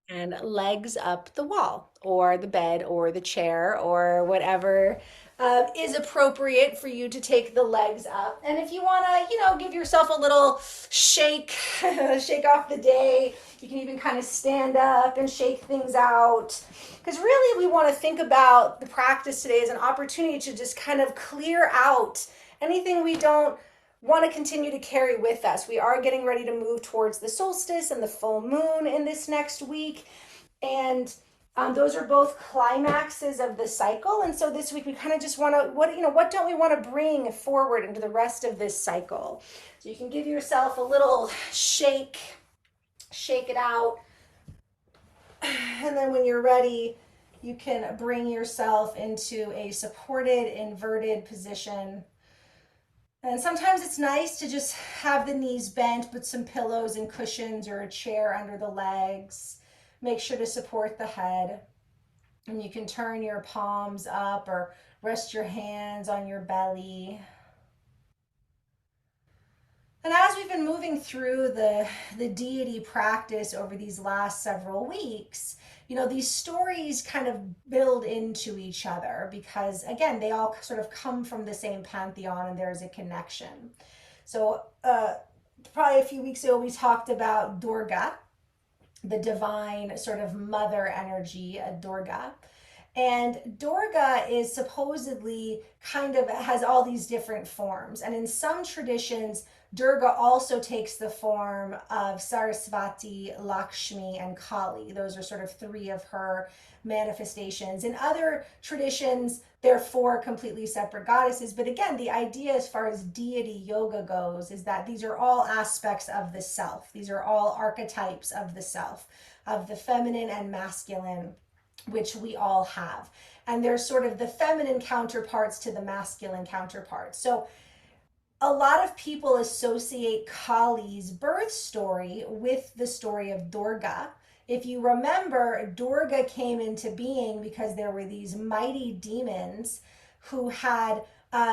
and legs up the wall or the bed or the chair or whatever is appropriate for you to take the legs up. And if you want to, give yourself a little shake, shake off the day, you can even kind of stand up and shake things out. Because really, we want to think about the practice today as an opportunity to just kind of clear out anything we don't want to continue to carry with us. We are getting ready to move towards the solstice and the full moon in this next week. And those are both climaxes of the cycle. And so this week we kind of just want to, what don't we want to bring forward into the rest of this cycle? So you can give yourself a little shake, shake it out. And then when you're ready, you can bring yourself into a supported inverted position. And sometimes it's nice to just have the knees bent, put some pillows and cushions or a chair under the legs. Make sure to support the head. And you can turn your palms up or rest your hands on your belly. And as we've been moving through the deity practice over these last several weeks, these stories kind of build into each other because, again, they all sort of come from the same pantheon and there's a connection. So, probably a few weeks ago, we talked about Durga, the divine sort of mother energy, Durga. And Durga is supposedly kind of has all these different forms. And in some traditions, Durga also takes the form of Sarasvati, Lakshmi, and Kali. Those are sort of three of her manifestations. In other traditions, they're four completely separate goddesses. But again, the idea as far as deity yoga goes is that these are all aspects of the self. These are all archetypes of the self, of the feminine and masculine, which we all have. And there's sort of the feminine counterparts to the masculine counterparts. So a lot of people associate Kali's birth story with the story of Durga. If you remember, Durga came into being because there were these mighty demons who had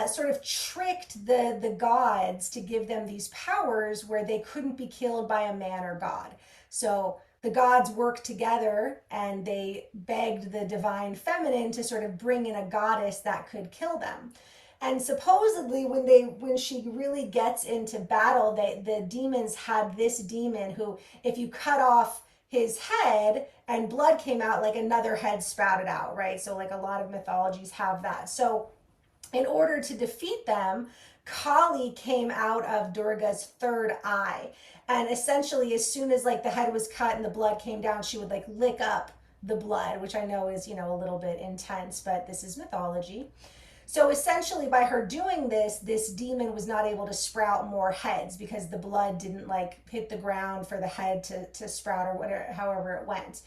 sort of tricked the gods to give them these powers where they couldn't be killed by a man or god. So the gods worked together and they begged the divine feminine to sort of bring in a goddess that could kill them. And supposedly when she really gets into battle, the demons had this demon who, if you cut off his head and blood came out, like another head sprouted out, right? So like a lot of mythologies have that. So in order to defeat them, Kali came out of Durga's third eye. And essentially, as soon as like the head was cut and the blood came down, she would like lick up the blood, which I know is, a little bit intense, but this is mythology. So essentially, by her doing this, this demon was not able to sprout more heads because the blood didn't like hit the ground for the head to sprout or whatever, however it went.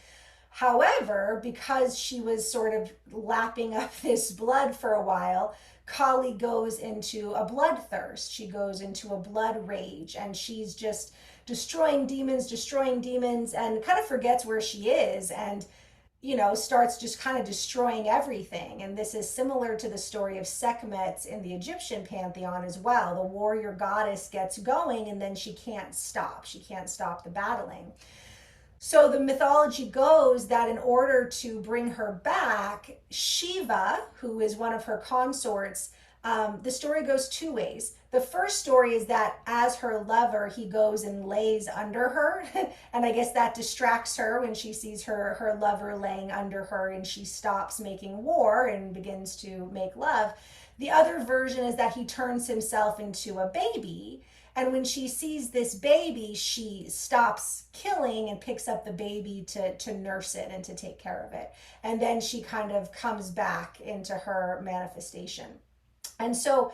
However, because she was sort of lapping up this blood for a while, Kali goes into a bloodthirst. She goes into a blood rage, and she's just destroying demons, and kind of forgets where she is and starts just kind of destroying everything. And this is similar to the story of Sekhmet in the Egyptian pantheon as well. The warrior goddess gets going and then she can't stop. She can't stop the battling. So the mythology goes that in order to bring her back, Shiva, who is one of her consorts, the story goes two ways. The first story is that as her lover, he goes and lays under her. And I guess that distracts her when she sees her lover laying under her and she stops making war and begins to make love. The other version is that he turns himself into a baby. And when she sees this baby, she stops killing and picks up the baby to nurse it and to take care of it. And then she kind of comes back into her manifestation. And so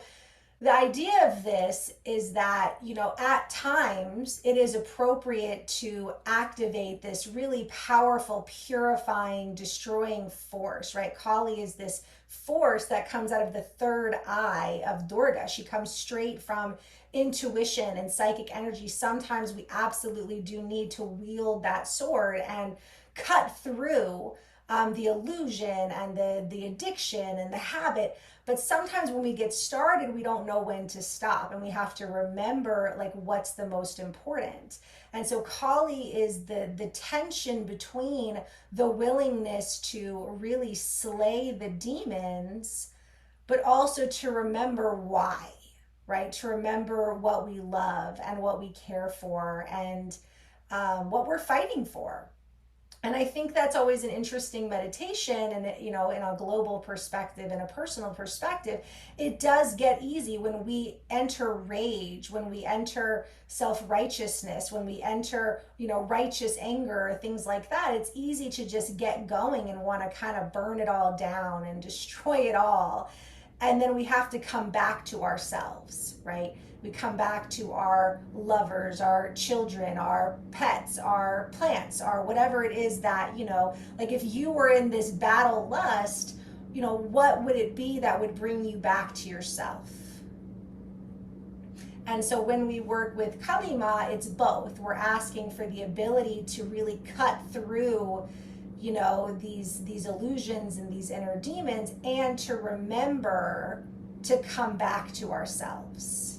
the idea of this is that, at times it is appropriate to activate this really powerful, purifying, destroying force, right? Kali is this force that comes out of the third eye of Durga. She comes straight from intuition and psychic energy. Sometimes we absolutely do need to wield that sword and cut through the illusion and the addiction and the habit. But sometimes when we get started, we don't know when to stop, and we have to remember like what's the most important. And so Kali is the tension between the willingness to really slay the demons, but also to remember why, right? To remember what we love and what we care for, and what we're fighting for. And I think that's always an interesting meditation. And, you know, in a global perspective and a personal perspective, it does get easy when we enter rage, when we enter self-righteousness, when we enter, you know, righteous anger, things like that. It's easy to just get going and want to kind of burn it all down and destroy it all. And then we have to come back to ourselves, right? We come back to our lovers, our children, our pets, our plants, our whatever it is that, you know, like if you were in this battle lust, you know, what would it be that would bring you back to yourself? And so when we work with Kalima, it's both. We're asking for the ability to really cut through, you know, these illusions and these inner demons, and to remember to come back to ourselves.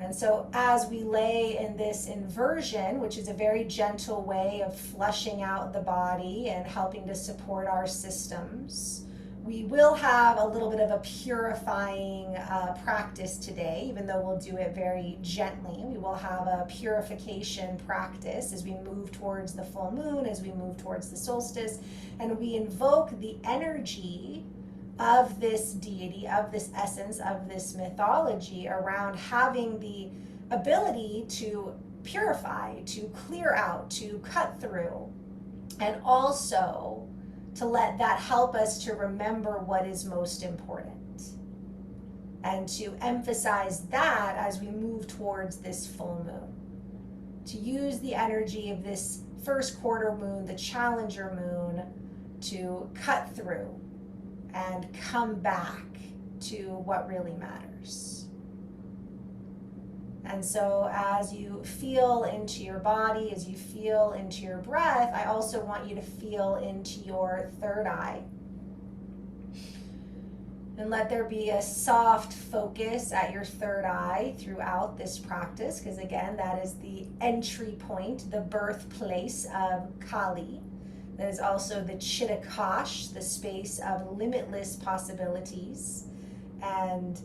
And so as we lay in this inversion, which is a very gentle way of flushing out the body and helping to support our systems, we will have a little bit of a purifying practice today, even though we'll do it very gently. We will have a purification practice as we move towards the full moon, as we move towards the solstice, and we invoke the energy of this deity, of this essence, of this mythology around having the ability to purify, to clear out, to cut through, and also to let that help us to remember what is most important, and to emphasize that as we move towards this full moon. To use the energy of this first quarter moon, the Challenger moon, to cut through and come back to what really matters. And so as you feel into your body, as you feel into your breath, I also want you to feel into your third eye. And let there be a soft focus at your third eye throughout this practice, because again, that is the entry point, the birthplace of Kali. That is also the Chittakash, the space of limitless possibilities, and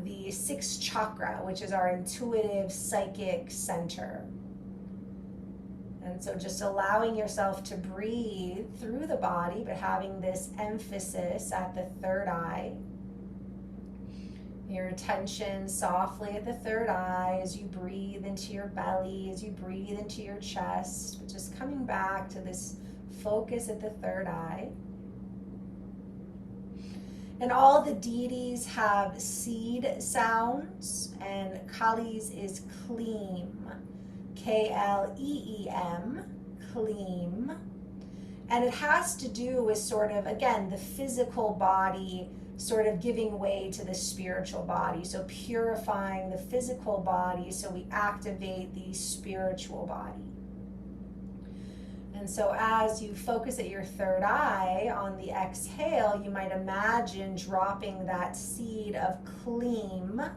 the sixth chakra, which is our intuitive psychic center. And so just allowing yourself to breathe through the body, but having this emphasis at the third eye. Your attention softly at the third eye as you breathe into your belly, as you breathe into your chest, but just coming back to this focus at the third eye. And all the deities have seed sounds, and Kali's is Kleem, K-L-E-E-M, Kleem. And it has to do with sort of, again, the physical body sort of giving way to the spiritual body. So purifying the physical body so we activate the spiritual body. And so as you focus at your third eye on the exhale, you might imagine dropping that seed of Kleem,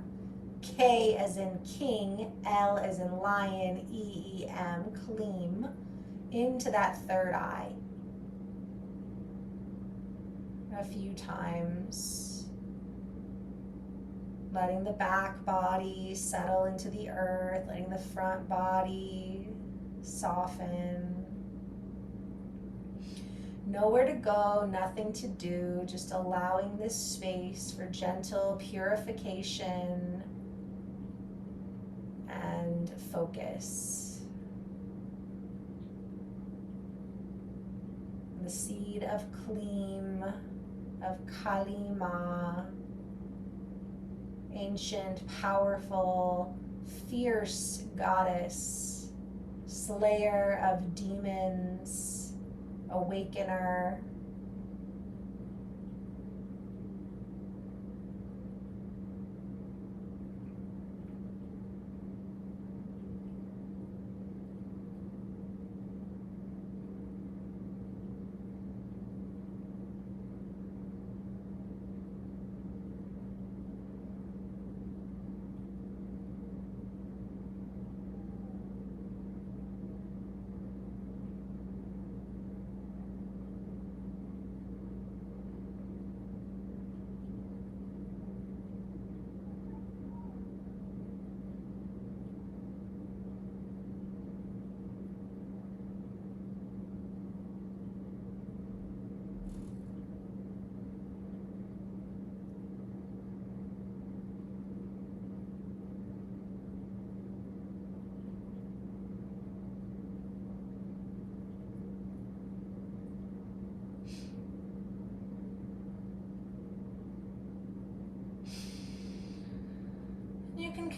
K as in king, L as in lion, E-E-M, Kleem, into that third eye. A few times. Letting the back body settle into the earth, letting the front body soften. Nowhere to go, nothing to do, just allowing this space for gentle purification and focus. The seed of Kleem, of Kalima, ancient, powerful, fierce goddess, slayer of demons, awakener.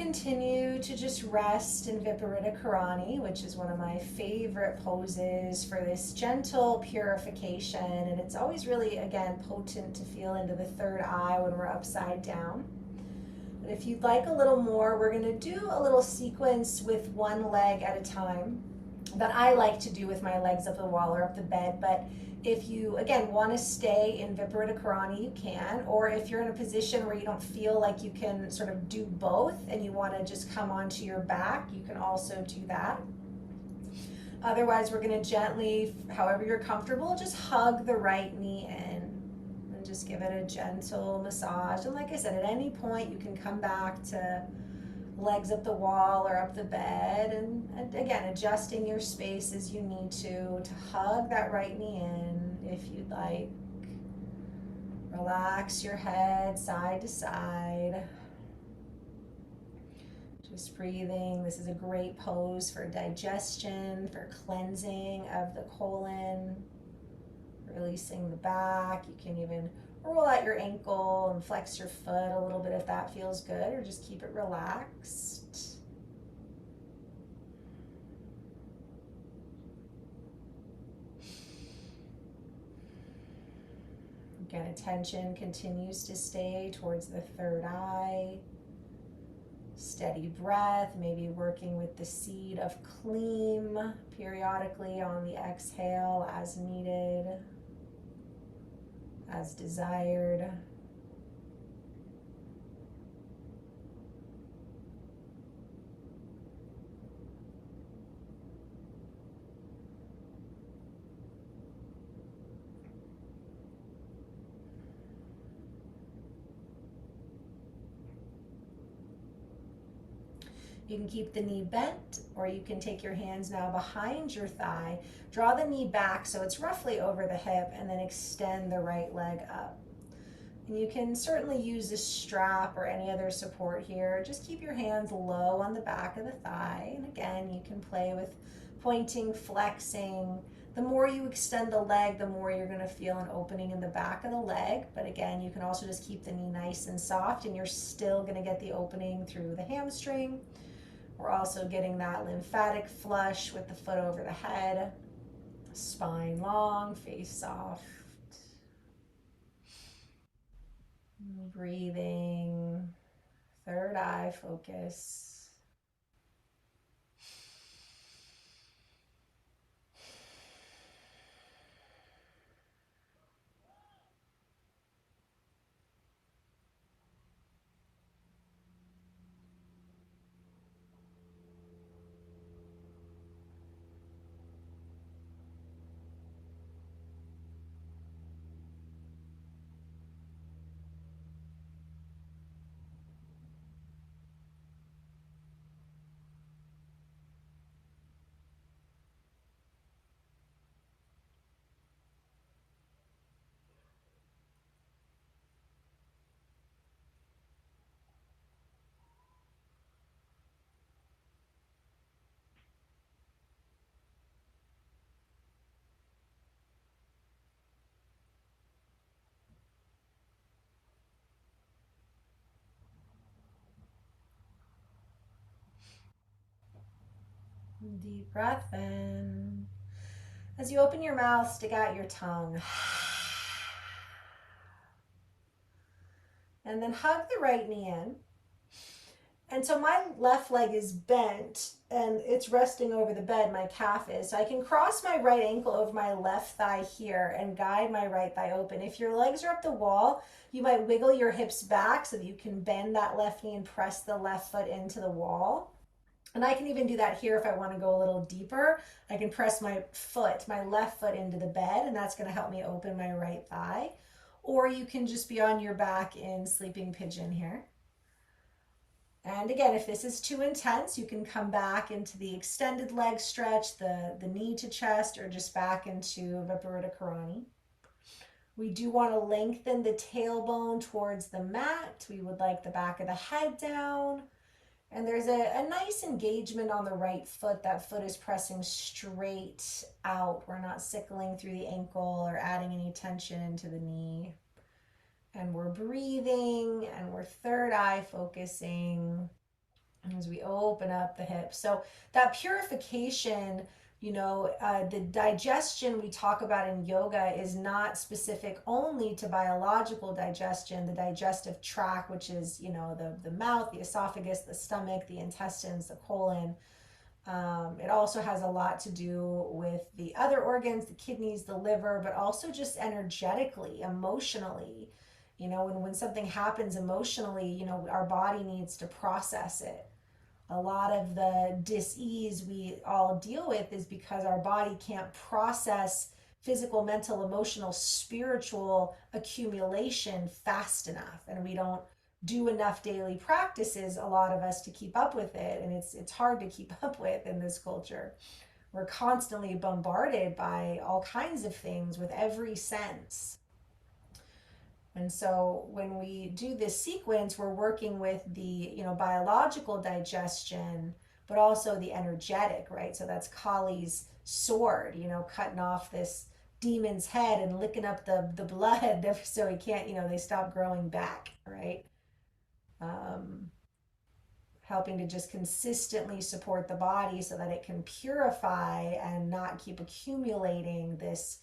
continue to just rest in Viparita Karani, which is one of my favorite poses for this gentle purification. And it's always really, again, potent to feel into the third eye when we're upside down. But if you'd like a little more, we're going to do a little sequence with one leg at a time that I like to do with my legs up the wall or up the bed. But if you, again, want to stay in Viparita Karani, you can. Or if you're in a position where you don't feel like you can sort of do both and you want to just come onto your back, you can also do that. Otherwise, we're going to gently, however you're comfortable, just hug the right knee in and just give it a gentle massage. And like I said, at any point you can come back to legs up the wall or up the bed, and again, adjusting your space as you need to hug that right knee in if you'd like. Relax your head side to side. Just breathing. This is a great pose for digestion, for cleansing of the colon, releasing the back. You can even roll out your ankle and flex your foot a little bit if that feels good, or just keep it relaxed. Again, attention continues to stay towards the third eye. Steady breath, maybe working with the seed of Kleem periodically on the exhale as needed, as desired. You can keep the knee bent, or you can take your hands now behind your thigh, draw the knee back so it's roughly over the hip, and then extend the right leg up. And you can certainly use a strap or any other support here. Just keep your hands low on the back of the thigh. And again, you can play with pointing, flexing. The more you extend the leg, the more you're going to feel an opening in the back of the leg. But again, you can also just keep the knee nice and soft, and you're still going to get the opening through the hamstring. We're also getting that lymphatic flush with the foot over the head. Spine long, face soft. Breathing, third eye focus. Deep breath in. As you open your mouth, stick out your tongue. And then hug the right knee in. And so my left leg is bent and it's resting over the bed, my calf is. So I can cross my right ankle over my left thigh here and guide my right thigh open. If your legs are up the wall, you might wiggle your hips back so that you can bend that left knee and press the left foot into the wall. And I can even do that here if I want to go a little deeper. I can press my foot, my left foot into the bed, and that's going to help me open my right thigh. Or you can just be on your back in sleeping pigeon here. And again, if this is too intense, you can come back into the extended leg stretch, the knee to chest, or just back into Viparita Karani. We do want to lengthen the tailbone towards the mat. We would like the back of the head down. And there's a nice engagement on the right foot. That foot is pressing straight out. We're not sickling through the ankle or adding any tension into the knee. And we're breathing and we're third eye focusing. as we open up the hips. So that purification, the digestion we talk about in yoga is not specific only to biological digestion, the digestive tract, which is, the mouth, the esophagus, the stomach, the intestines, the colon. It also has a lot to do with the other organs, the kidneys, the liver, but also just energetically, emotionally. When something happens emotionally, our body needs to process it. A lot of the dis-ease we all deal with is because our body can't process physical, mental, emotional, spiritual accumulation fast enough, and we don't do enough daily practices, a lot of us, to keep up with it. And it's hard to keep up with in this culture. We're constantly bombarded by all kinds of things with every sense. And so when we do this sequence, we're working with the, biological digestion, but also the energetic, right? So that's Kali's sword, cutting off this demon's head and licking up the blood so he can't, they stop growing back, right? Um, Helping to just consistently support the body so that it can purify and not keep accumulating this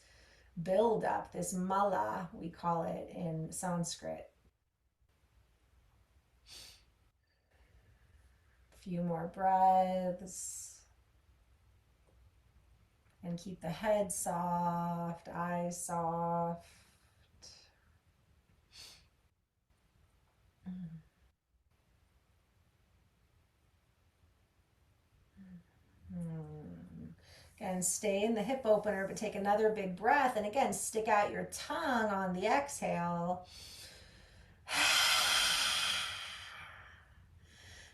buildup, this mala, we call it in Sanskrit. A few more breaths. And keep the head soft, eyes soft. Again, stay in the hip opener, but take another big breath. And again, stick out your tongue on the exhale.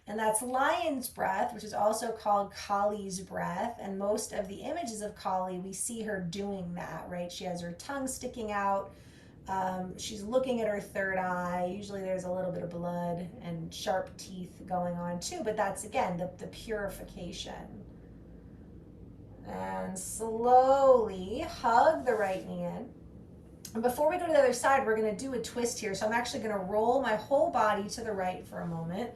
And that's lion's breath, which is also called Kali's breath. And most of the images of Kali, we see her doing that, right? She has her tongue sticking out. She's looking at her third eye. Usually there's a little bit of blood and sharp teeth going on too, but that's, again, the purification. And slowly hug the right knee in. And before we go to the other side, we're going to do a twist here. So I'm actually going to roll my whole body to the right for a moment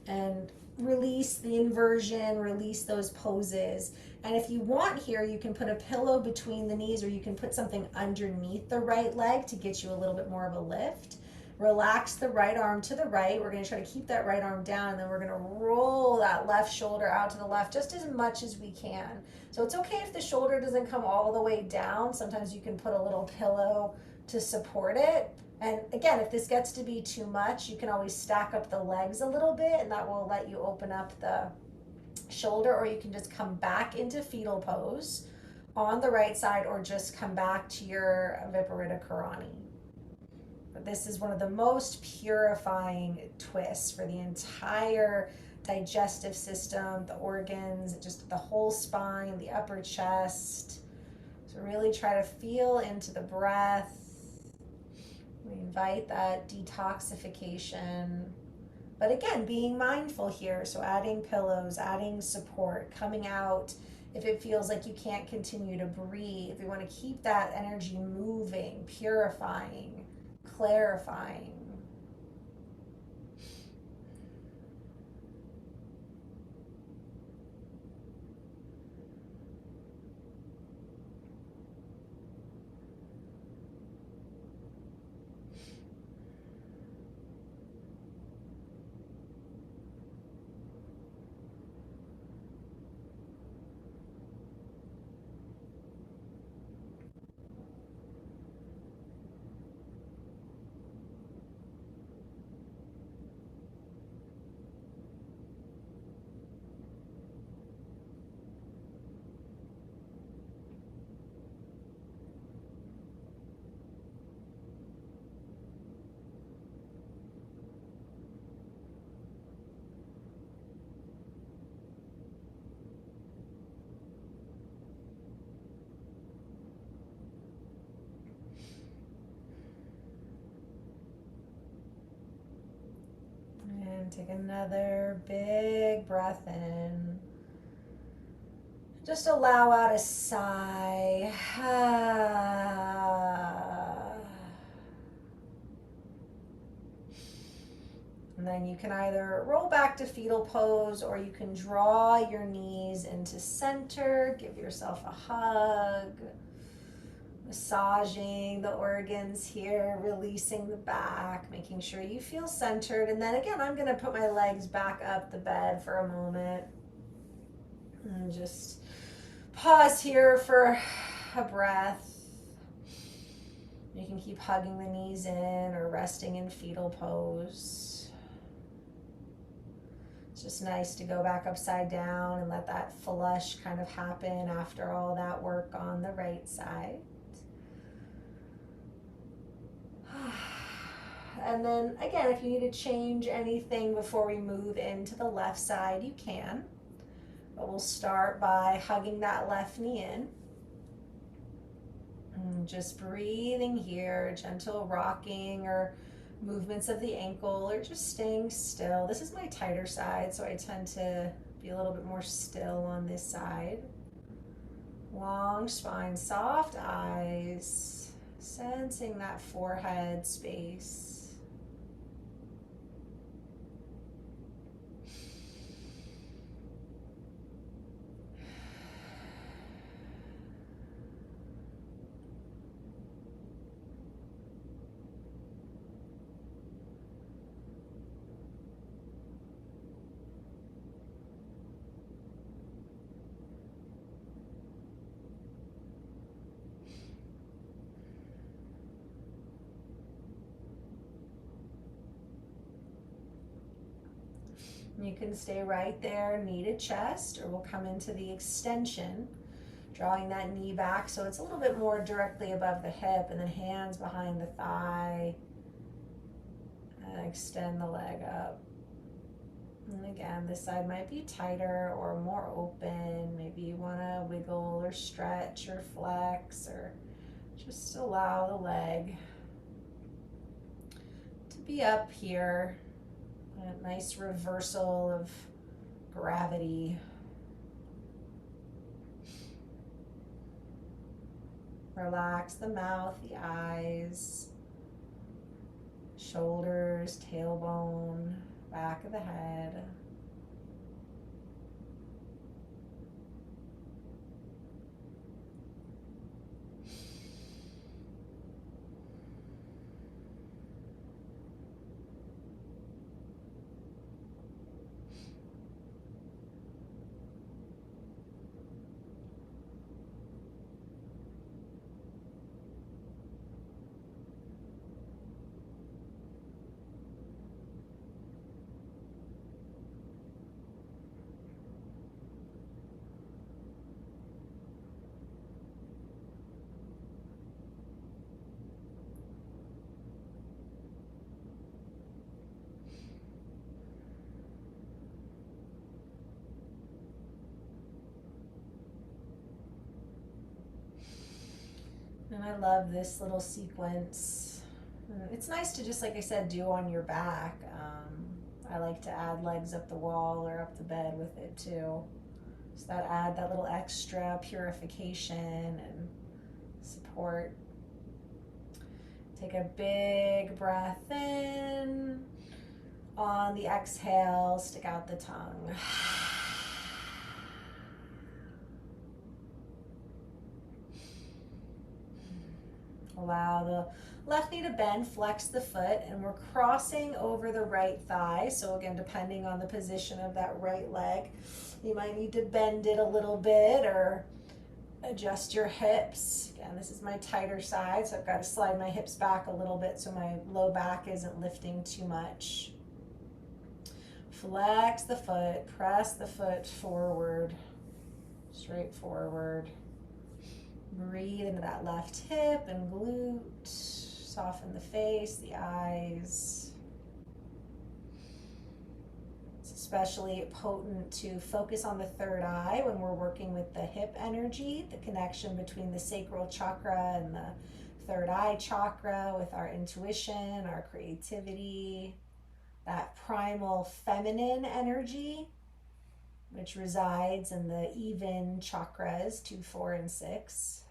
and release the inversion, release those poses. And if you want here, you can put a pillow between the knees, or you can put something underneath the right leg to get you a little bit more of a lift. Relax the right arm to the right. We're going to try to keep that right arm down, and then we're going to roll that left shoulder out to the left just as much as we can. So it's okay if the shoulder doesn't come all the way down. Sometimes you can put a little pillow to support it. And again, if this gets to be too much, you can always stack up the legs a little bit, and that will let you open up the shoulder, or you can just come back into fetal pose on the right side, or just come back to your Viparita Karani. But this is one of the most purifying twists for the entire digestive system, the organs, just the whole spine, the upper chest. So really try to feel into the breath. We invite that detoxification. But again, being mindful here. So adding pillows, adding support, coming out if it feels like you can't continue to breathe. We want to keep that energy moving, purifying, clarifying. And take another big breath in. Just allow out a sigh. And And then you can either roll back to fetal pose or you can draw your knees into center, give yourself a hug, massaging the organs here, releasing the back, making sure you feel centered. And then again, I'm going to put my legs back up the bed for a moment and just pause here for a breath. You can keep hugging the knees in or resting in fetal pose. It's just nice to go back upside down and let that flush kind of happen after all that work on the right side. And then again, if you need to change anything before we move into the left side, you can. But we'll start by hugging that left knee in. And just breathing here, gentle rocking or movements of the ankle or just staying still. This is my tighter side, so I tend to be a little bit more still on this side. Long spine, soft eyes, sensing that forehead space. You can stay right there, knee to chest, or we'll come into the extension, drawing that knee back so it's a little bit more directly above the hip, and then hands behind the thigh, and extend the leg up. And again, this side might be tighter or more open. Maybe you want to wiggle or stretch or flex, or just allow the leg to be up here. A nice reversal of gravity. Relax the mouth, the eyes, shoulders, tailbone, back of the head. And I love this little sequence. It's nice to just, like I said, do on your back. I like to add legs up the wall or up the bed with it too. So that add that little extra purification and support. Take a big breath in. On the exhale, stick out the tongue. Allow the left knee to bend, flex the foot, and we're crossing over the right thigh. So again, depending on the position of that right leg, you might need to bend it a little bit or adjust your hips. Again, this is my tighter side, so I've got to slide my hips back a little bit so my low back isn't lifting too much. Flex the foot, press the foot forward, straight forward. Breathe into that left hip and glute. Soften the face, the eyes. It's especially potent to focus on the third eye when we're working with the hip energy, the connection between the sacral chakra and the third eye chakra with our intuition, our creativity, that primal feminine energy, which resides in the even chakras 2, 4, and 6.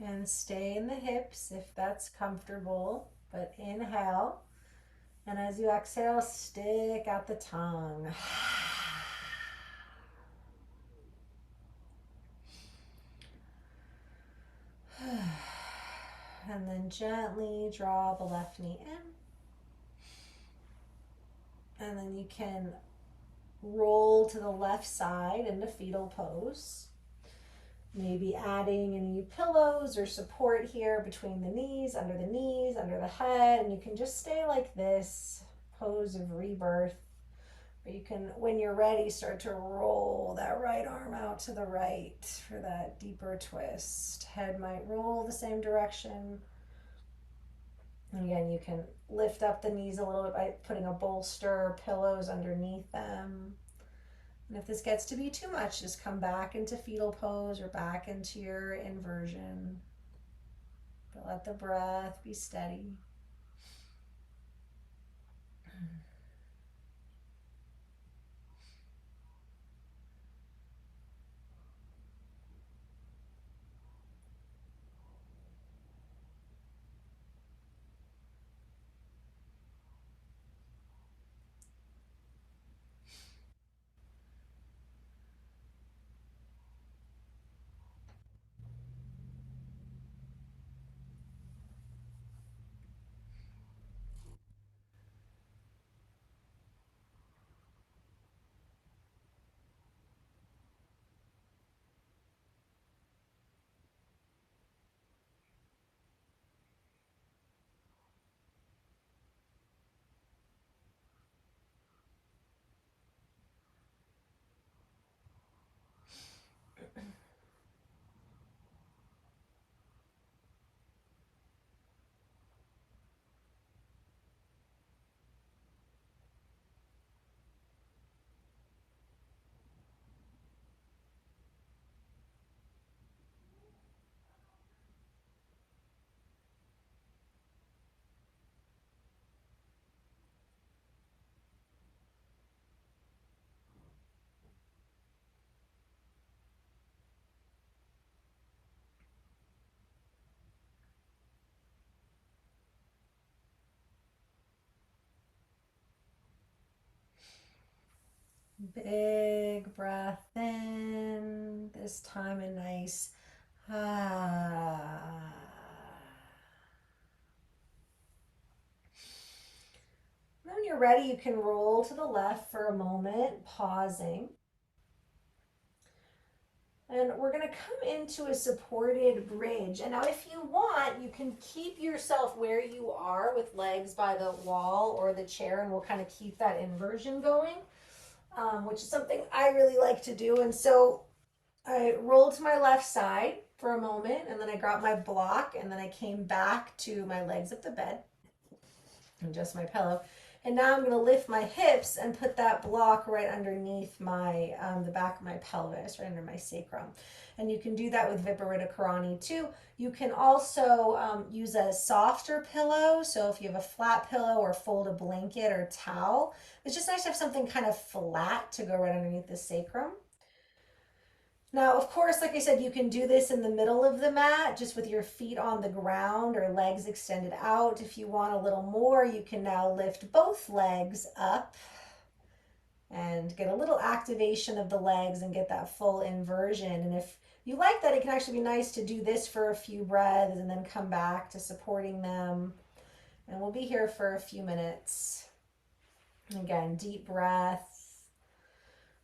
And stay in the hips if that's comfortable. But inhale. And as you exhale, stick out the tongue. And then gently draw the left knee in. And then you can roll to the left side into fetal pose. Maybe adding any pillows or support here between the knees, under the head. And you can just stay like this, pose of rebirth. Or you can, when you're ready, start to roll that right arm out to the right for that deeper twist. Head might roll the same direction. And again, you can lift up the knees a little bit by putting a bolster or pillows underneath them. And if this gets to be too much, just come back into fetal pose or back into your inversion. But let the breath be steady. Big breath in. This time a nice ah. When you're ready, you can roll to the left for a moment, pausing. And we're going to come into a supported bridge. And now, if you want, you can keep yourself where you are with legs by the wall or the chair, and we'll kind of keep that inversion going, which is something I really like to do. And so I rolled to my left side for a moment, and then I got my block, and then I came back to my legs of the bed and just my pillow. And now I'm going to lift my hips and put that block right underneath my the back of my pelvis, right under my sacrum. And you can do that with Viparita Karani too. You can also use a softer pillow. So if you have a flat pillow or fold a blanket or towel, it's just nice to have something kind of flat to go right underneath the sacrum. Now, of course, like I said, you can do this in the middle of the mat, just with your feet on the ground or legs extended out. If you want a little more, you can now lift both legs up and get a little activation of the legs and get that full inversion. And if you like that, it can actually be nice to do this for a few breaths and then come back to supporting them. And we'll be here for a few minutes. Again, deep breath,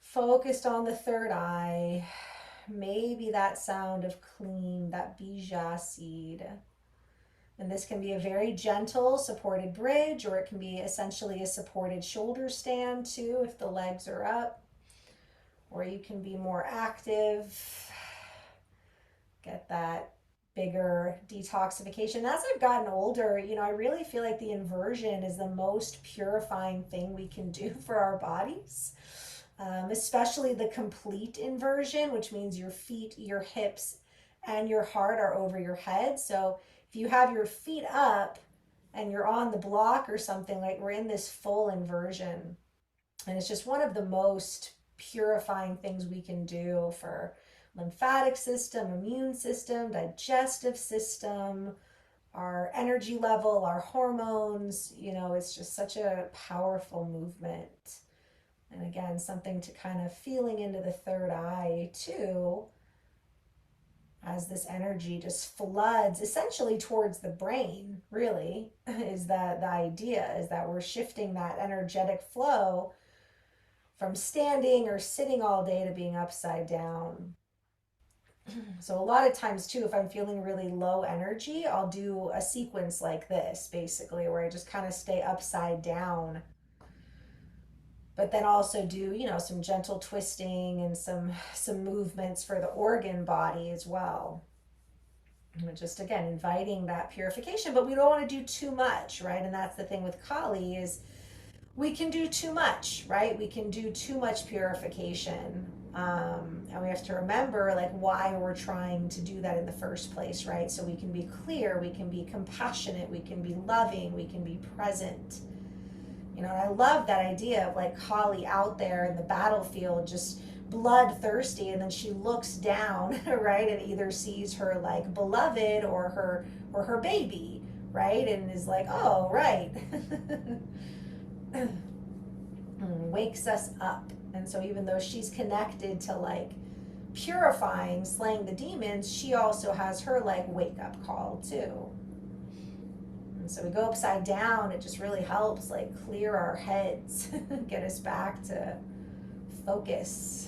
focused on the third eye. Maybe that sound of Kleem, that bija seed. And this can be a very gentle supported bridge, or it can be essentially a supported shoulder stand too if the legs are up. Or you can be more active, get that bigger detoxification. As I've gotten older, I really feel like the inversion is the most purifying thing we can do for our bodies. Especially the complete inversion, which means your feet, your hips, and your heart are over your head. So if you have your feet up and you're on the block or something, like we're in this full inversion. And it's just one of the most purifying things we can do for lymphatic system, immune system, digestive system, our energy level, our hormones. It's just such a powerful movement. And again, something to kind of feeling into the third eye too, as this energy just floods essentially towards the brain, really, is that the idea is that we're shifting that energetic flow from standing or sitting all day to being upside down. So a lot of times too, if I'm feeling really low energy, I'll do a sequence like this, basically, where I just kind of stay upside down, but then also do, some gentle twisting and some movements for the organ body as well. And just again inviting that purification, but we don't want to do too much, right? And that's the thing with Kali is we can do too much, right? We can do too much purification. And we have to remember like why we're trying to do that in the first place, right? So we can be clear, we can be compassionate, we can be loving, we can be present. And I love that idea of like Kali out there in the battlefield, just bloodthirsty, and then she looks down, right, and either sees her like beloved or her baby, right, and is like, oh, right. Wakes us up. And so even though she's connected to like purifying, slaying the demons, she also has her like wake up call too. And so we go upside down. It just really helps like clear our heads, get us back to focus.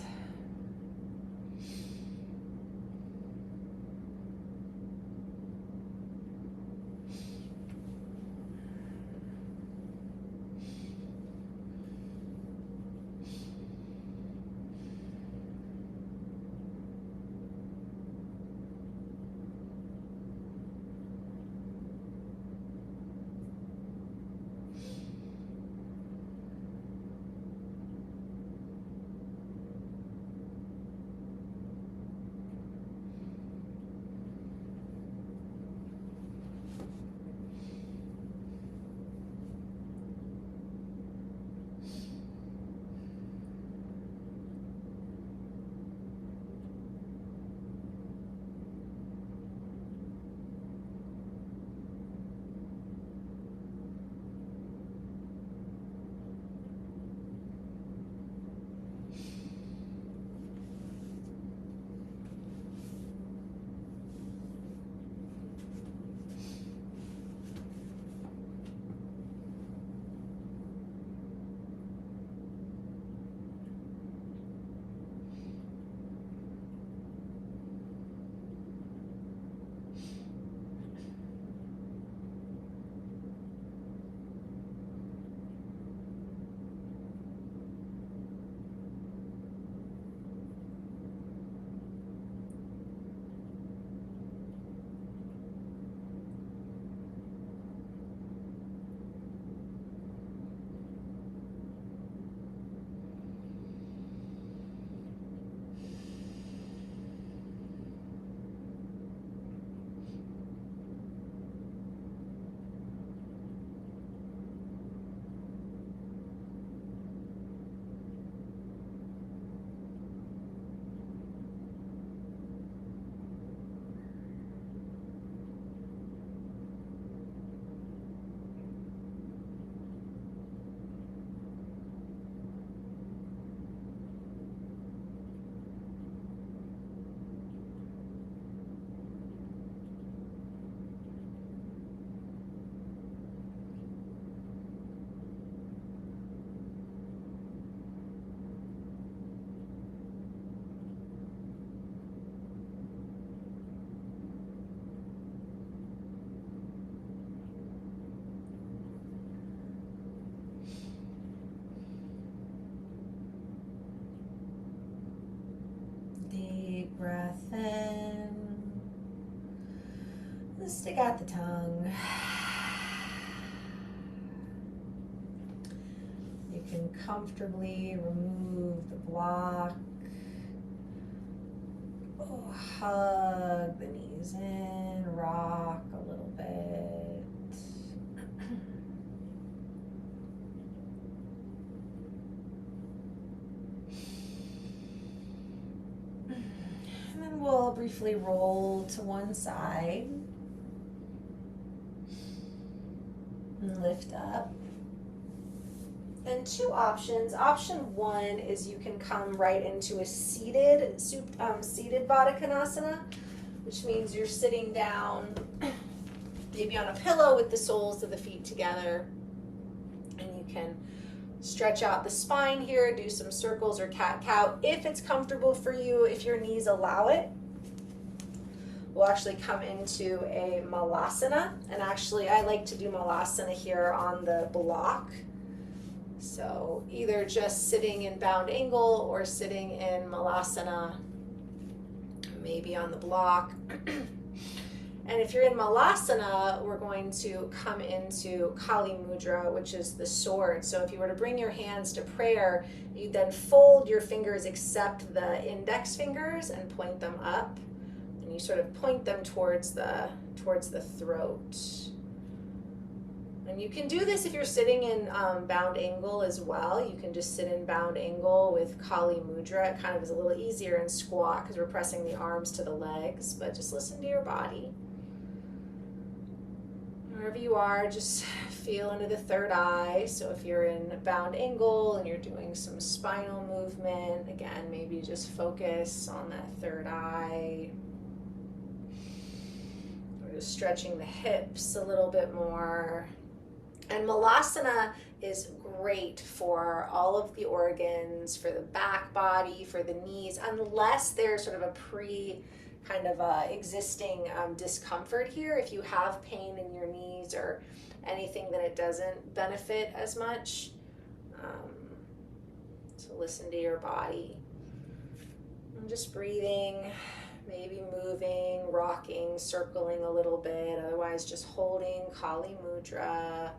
Breath in. Stick out the tongue. You can comfortably remove the block. Hug the knees in, rock a little bit. briefly roll to one side and lift up. And two options. Option one is you can come right into a seated Baddha Konasana, which means you're sitting down, maybe on a pillow with the soles of the feet together, and you can stretch out the spine here, do some circles or cat-cow if it's comfortable for you, if your knees allow it. We'll actually come into a Malasana, and actually I like to do Malasana here on the block. So either just sitting in bound angle or sitting in Malasana, maybe on the block. And if you're in Malasana, we're going to come into Kali Mudra, which is the sword. So if you were to bring your hands to prayer, you then fold your fingers except the index fingers and point them up. And you sort of point them towards the throat. And you can do this if you're sitting in bound angle as well. You can just sit in bound angle with Kali Mudra. It kind of is a little easier in squat because we're pressing the arms to the legs, but just listen to your body. Wherever you are, just feel into the third eye. So if you're in bound angle and you're doing some spinal movement, again, maybe just focus on that third eye. We're just stretching the hips a little bit more. And Malasana is great for all of the organs, for the back body, for the knees, unless there's sort of a existing discomfort here. If you have pain in your knees or anything, then it doesn't benefit as much. So listen to your body. I'm just breathing, maybe moving, rocking, circling a little bit, otherwise just holding Kali Mudra.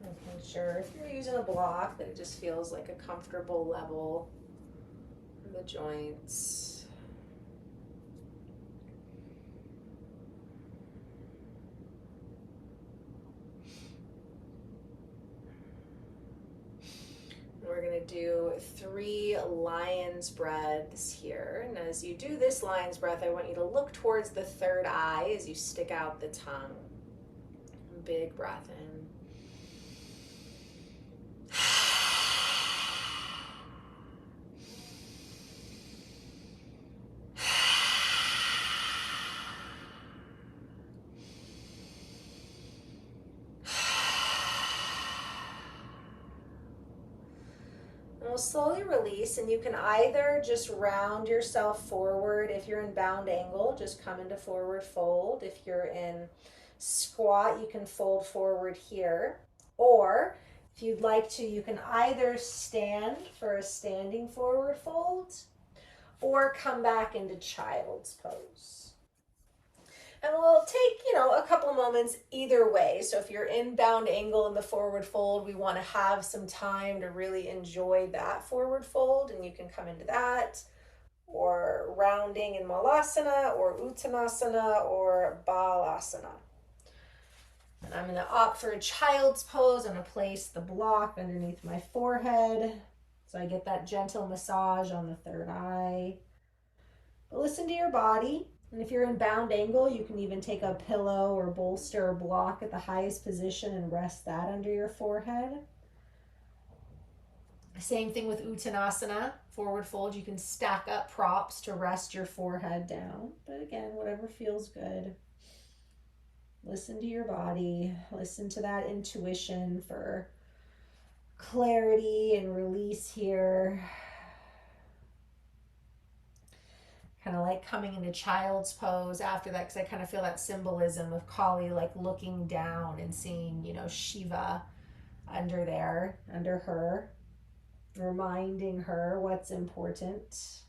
Making sure if you're using a block that it just feels like a comfortable level for the joints. We're going to do 3 lion's breaths here. And as you do this lion's breath, I want you to look towards the third eye as you stick out the tongue. Big breath in. We'll slowly release, and you can either just round yourself forward. If you're in bound angle, just come into forward fold. If you're in squat, you can fold forward here. Or if you'd like to, you can either stand for a standing forward fold or come back into child's pose. And we'll take, a couple moments either way. So if you're in bound angle in the forward fold, we want to have some time to really enjoy that forward fold, and you can come into that, or rounding in Malasana, or Uttanasana, or Balasana. And I'm going to opt for a child's pose. I'm going to place the block underneath my forehead so I get that gentle massage on the third eye. But listen to your body. And if you're in bound angle, you can even take a pillow or bolster or block at the highest position and rest that under your forehead. Same thing with Uttanasana, forward fold. You can stack up props to rest your forehead down. But again, whatever feels good. Listen to your body. Listen to that intuition for clarity and release here. Kind of like coming into child's pose after that, because I kind of feel that symbolism of Kali like looking down and seeing, Shiva under there, under her, reminding her what's important.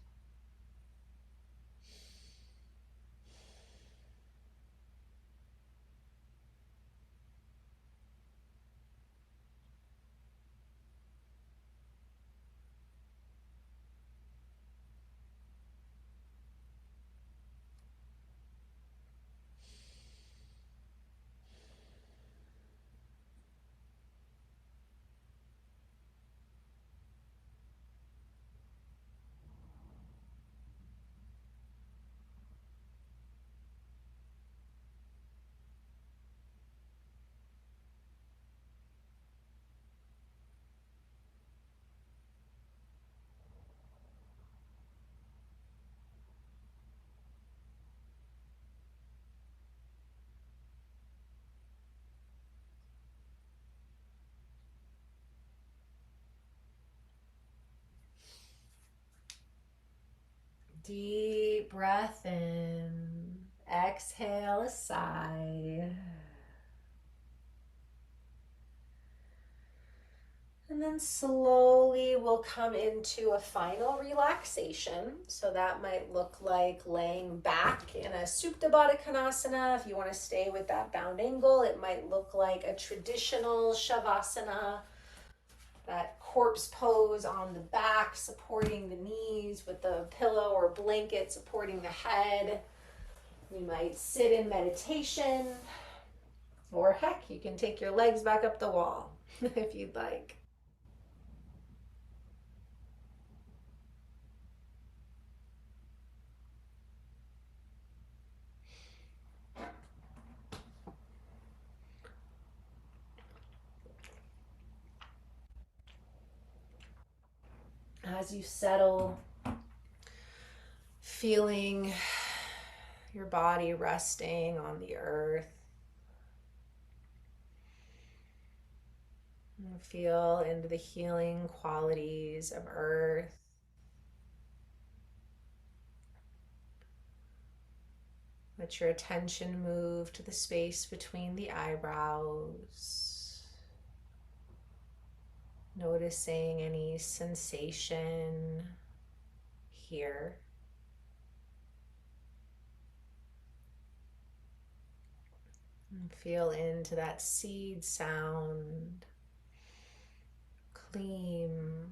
Deep breath in. Exhale a sigh. And then slowly we'll come into a final relaxation. So that might look like laying back in a Supta Baddha Konasana. If you want to stay with that bound angle, it might look like a traditional Shavasana, that corpse pose on the back, supporting the knees with the pillow or blanket supporting the head. We might sit in meditation, or heck, you can take your legs back up the wall if you'd like. As you settle, feeling your body resting on the earth. And feel into the healing qualities of earth. Let your attention move to the space between the eyebrows. Noticing any sensation here. And feel into that seed sound. Kleem,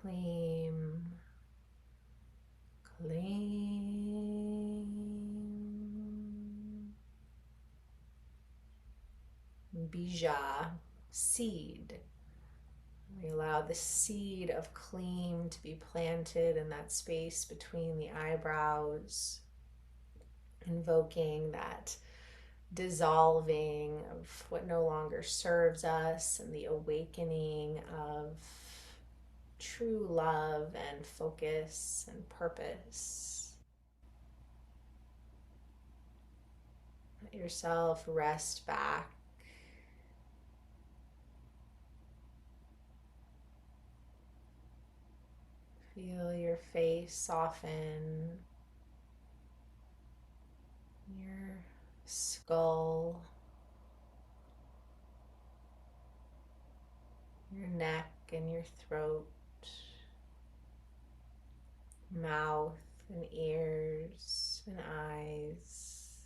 Kleem, Kleem. Bija, seed. We allow the seed of Kleem to be planted in that space between the eyebrows, invoking that dissolving of what no longer serves us and the awakening of true love and focus and purpose. Let yourself rest back. Feel your face soften, your skull, your neck and your throat, mouth and ears and eyes.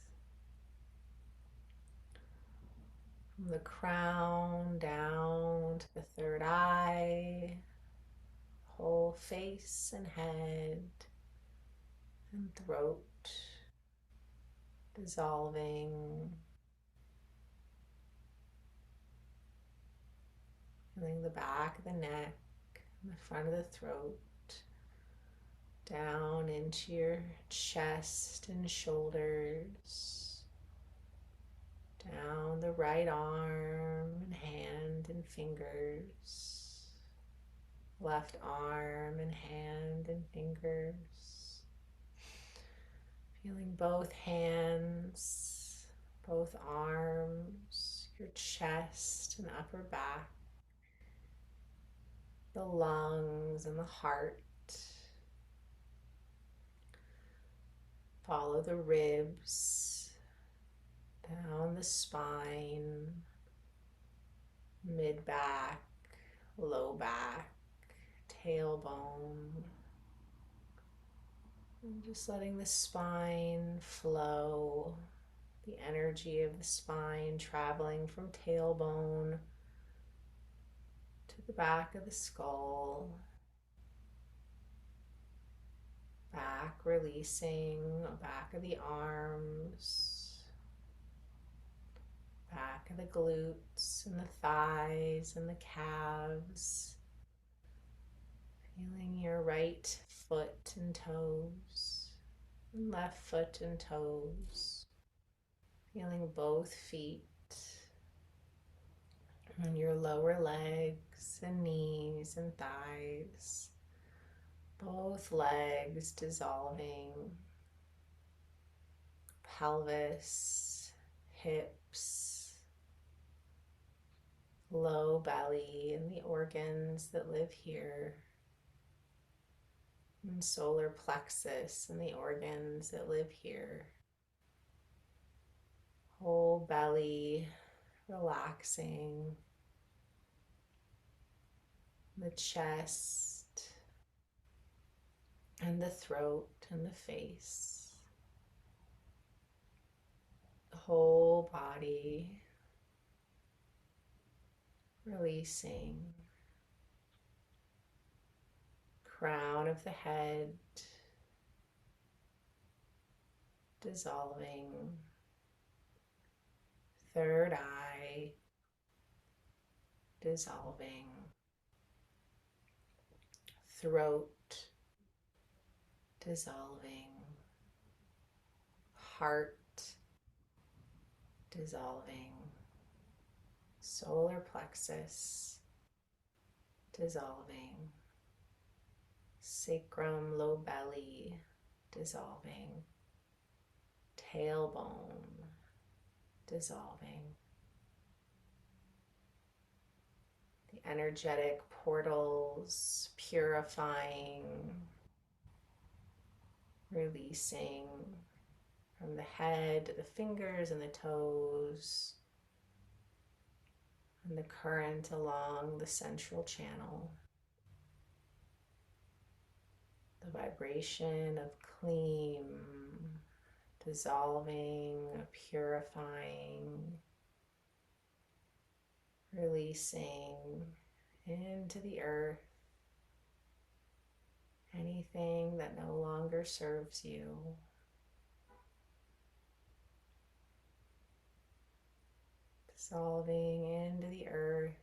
From the crown down to the third eye, whole face and head and throat, dissolving. Feeling the back of the neck and the front of the throat, down into your chest and shoulders, down the right arm and hand and fingers, left arm and hand and fingers. Feeling both hands, both arms, your chest and upper back, the lungs and the heart. Follow the ribs, down the spine, mid-back, low back, tailbone. And just letting the spine flow, the energy of the spine traveling from tailbone to the back of the skull, back releasing, back of the arms, back of the glutes and the thighs and the calves. Feeling your right foot and toes, and left foot and toes. Feeling both feet and your lower legs and knees and thighs. Both legs dissolving. Pelvis, hips, low belly and the organs that live here. and solar plexus and the organs that live here. Whole belly relaxing, the chest and the throat and the face, the whole body releasing, crown of the head dissolving, third eye dissolving, throat dissolving, heart dissolving, solar plexus dissolving, sacrum, low belly dissolving, tailbone dissolving, the energetic portals purifying, releasing from the head to the fingers and the toes, and the current along the central channel. The vibration of Kleem dissolving, purifying, releasing into the earth anything that no longer serves you. Dissolving into the earth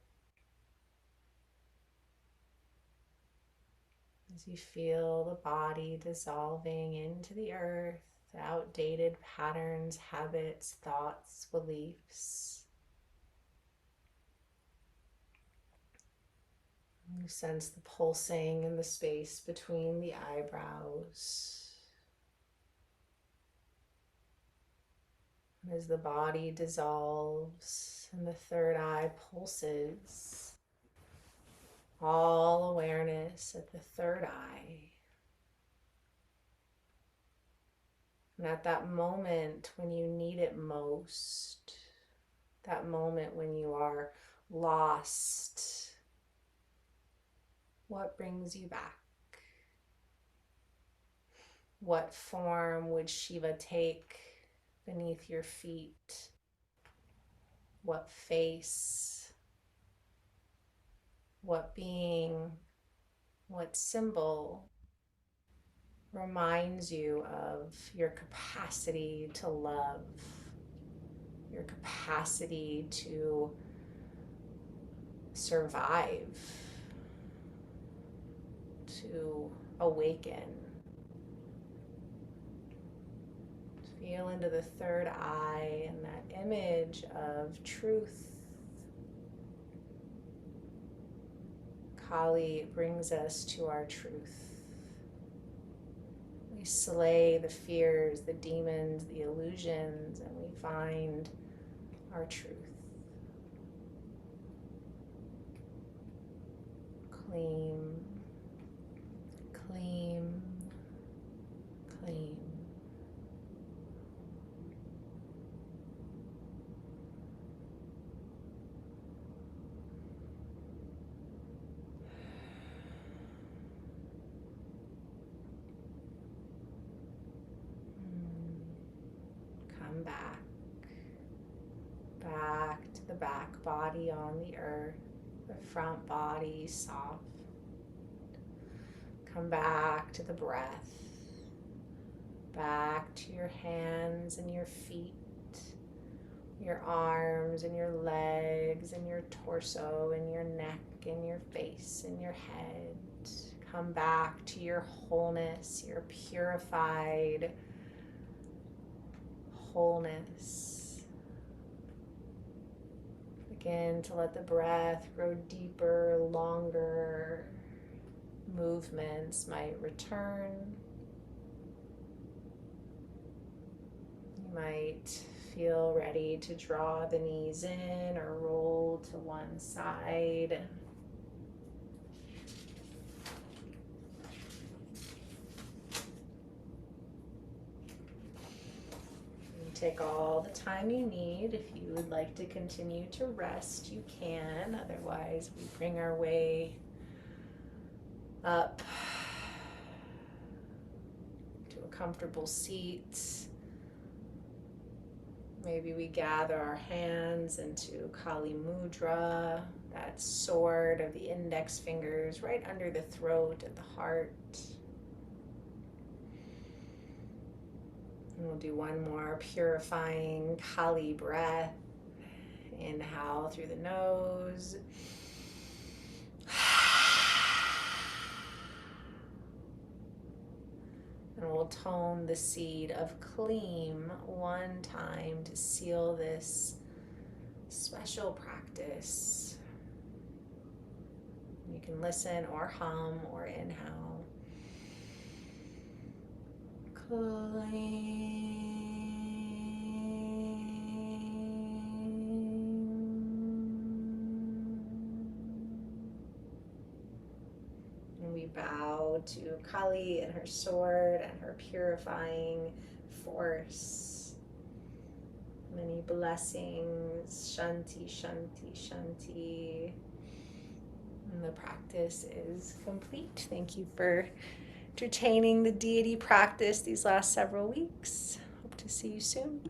as you feel the body dissolving into the earth, outdated patterns, habits, thoughts, beliefs. You sense the pulsing in the space between the eyebrows. As the body dissolves and the third eye pulses, all awareness at the third eye. And at that moment when you need it most, that moment when you are lost, what brings you back? What form would Shiva take beneath your feet? What face? What being? What symbol reminds you of your capacity to love, your capacity to survive, to awaken? Feel into the third eye and that image of truth. Kali brings us to our truth. We slay the fears, the demons, the illusions, and we find our truth. Kleem, Kleem, Kleem. Come back to the back body on the earth, the front body soft. Come back to the breath, back to your hands and your feet, your arms and your legs and your torso and your neck and your face and your head. Come back to your wholeness, your purified wholeness. Begin to let the breath grow deeper, longer. Movements might return. You might feel ready to draw the knees in or roll to one side. take all the time you need. If you would like to continue to rest, you can. Otherwise, we bring our way up to a comfortable seat. Maybe we gather our hands into Kali Mudra, that sword of the index fingers right under the throat at the heart. And we'll do one more purifying Kali breath. Inhale through the nose. And we'll tone the seed of Kleem one time to seal this special practice. You can listen or hum or inhale. And we bow to Kali and her sword and her purifying force. Many blessings. Shanti, Shanti, Shanti. And the practice is complete. Thank you for entertaining the deity practice these last several weeks. Hope to see you soon.